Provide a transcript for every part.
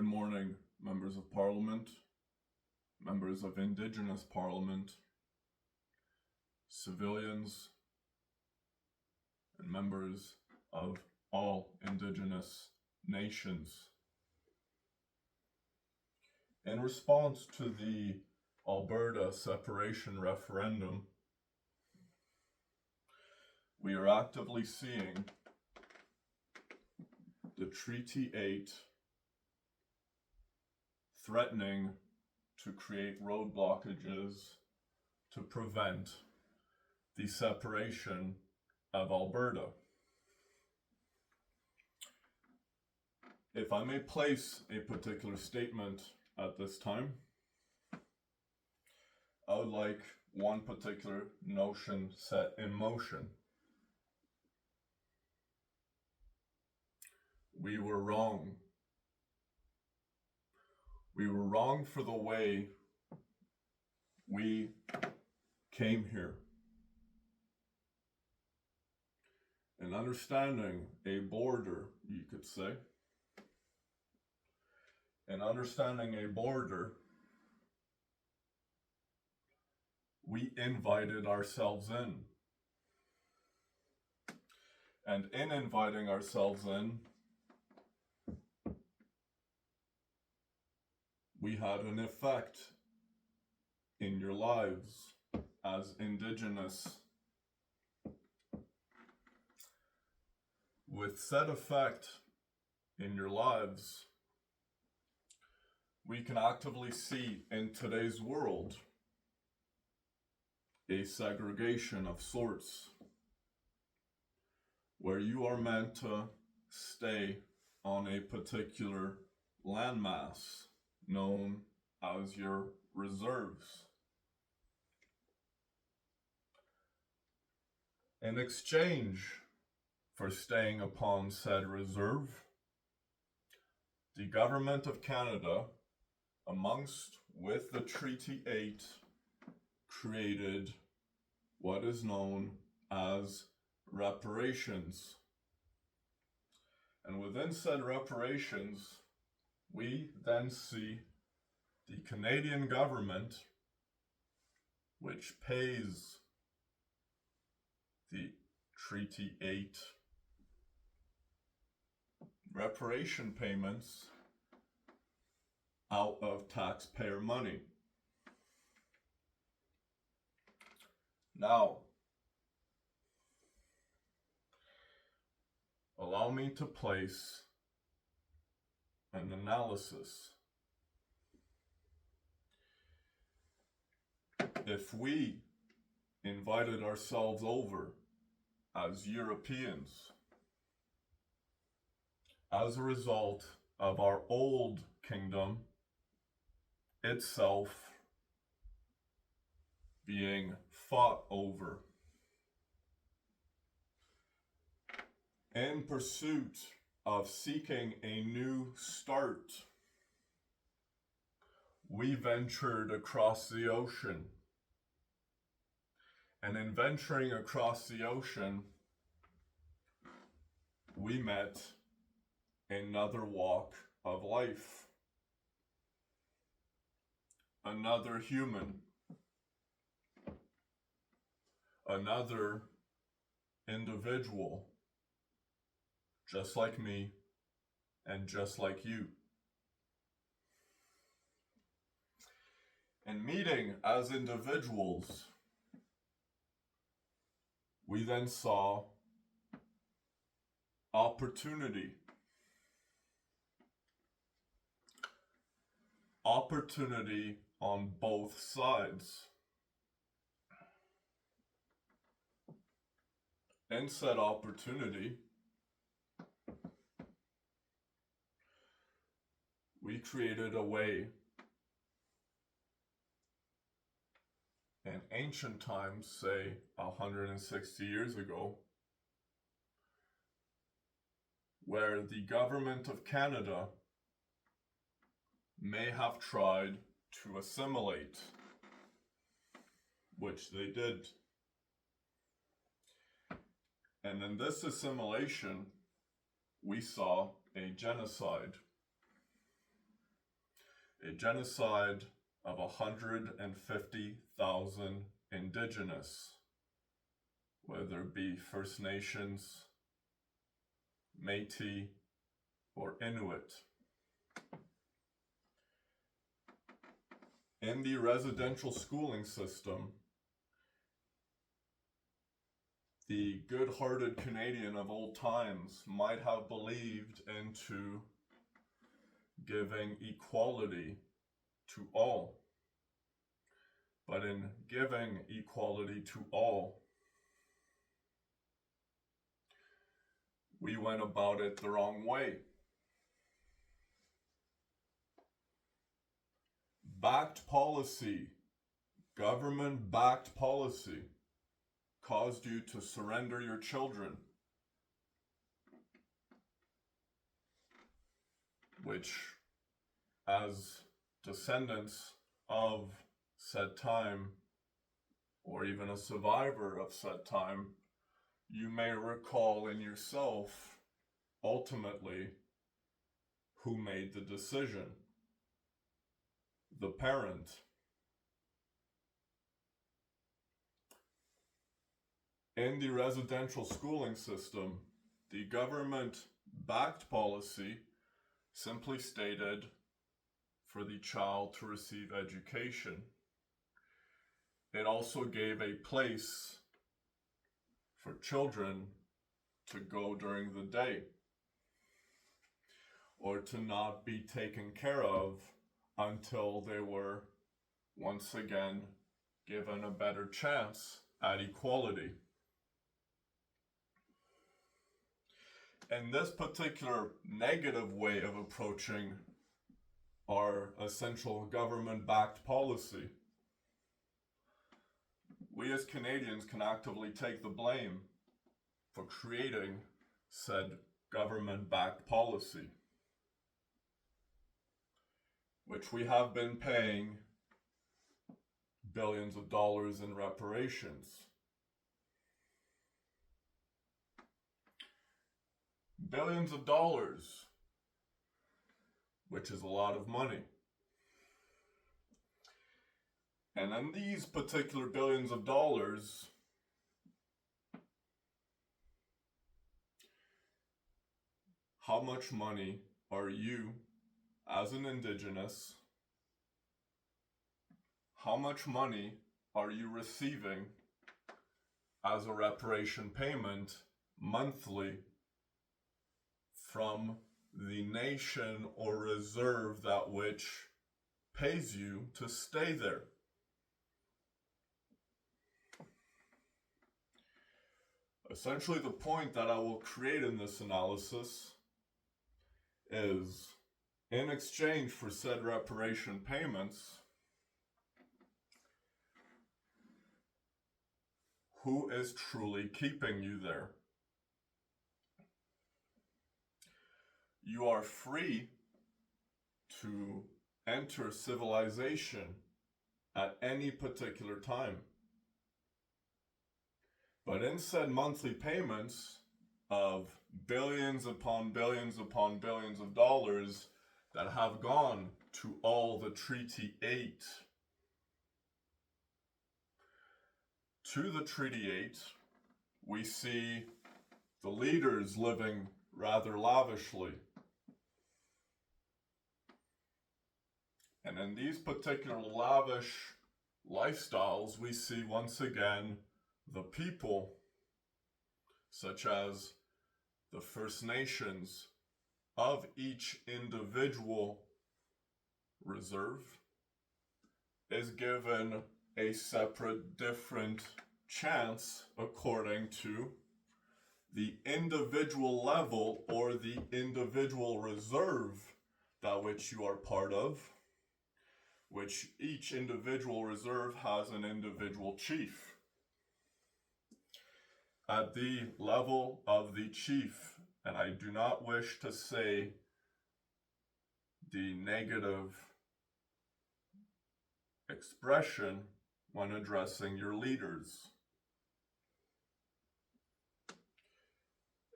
morning, members of Parliament, members of Indigenous Parliament, civilians, and members of all Indigenous nations. In response to the Alberta separation referendum, we are actively seeing the Treaty 8 threatening to create road blockages to prevent the separation of Alberta. If I may place a particular statement at this time, I would like one particular notion set in motion. We were wrong. We were wrong for the way we came here. And understanding a border, you could say, and understanding a border, we invited ourselves in. And in inviting ourselves in, we had an effect in your lives as Indigenous. With said effect in your lives, we can actively see in today's world a segregation of sorts, where you are meant to stay on a particular landmass known as your reserves. In exchange for staying upon said reserve, the Government of Canada, amongst with the Treaty 8, created what is known as reparations. And within said reparations, we then see the Canadian government, which pays the Treaty 8 reparation payments out of taxpayer money. Now, allow me to place an analysis. If we invited ourselves over as Europeans as a result of our old kingdom itself being fought over in pursuit of seeking a new start, we ventured across the ocean. And in venturing across the ocean, we met another walk of life, another human, another individual, just like me and just like you. And meeting as individuals, we then saw opportunity. Opportunity on both sides. In said opportunity, we created a way in ancient times, say 160 years ago, where the Government of Canada may have tried to assimilate, which they did. And in this assimilation, we saw a genocide. a genocide of 150,000 indigenous, whether it be First Nations, Métis, or Inuit. In the residential schooling system, the good-hearted Canadian of old times might have believed into giving equality to all. But in giving equality to all, we went about it the wrong way. Backed policy, government-backed policy, caused you to surrender your children, which, as descendants of said time, or even a survivor of said time, you may recall in yourself, ultimately, who made the decision. The parent. In the residential schooling system, the government-backed policy simply stated for the child to receive education. It also gave a place for children to go during the day, or to not be taken care of until they were once again given a better chance at equality. And this particular negative way of approaching our essential government-backed policy, we as Canadians can actively take the blame for creating said government-backed policy, which we have been paying billions of dollars in reparations. Billions of dollars, which is a lot of money. And in these particular billions of dollars, how much money are you, as an Indigenous, how much money are you receiving as a reparation payment monthly from the nation or reserve that which pays you to stay there? Essentially, the point that I will create in this analysis is, in exchange for said reparation payments, who is truly keeping you there? You are free to enter civilization at any particular time. But in said monthly payments of billions upon billions upon billions of dollars that have gone to all the Treaty 8, to the Treaty 8, we see the leaders living rather lavishly. And in these particular lavish lifestyles, we see once again the people, such as the First Nations of each individual reserve, is given a separate, different chance according to the individual level or the individual reserve that which you are part of, which each individual reserve has an individual chief. At the level of the chief, and I do not wish to say the negative expression when addressing your leaders.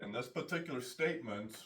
In this particular statement,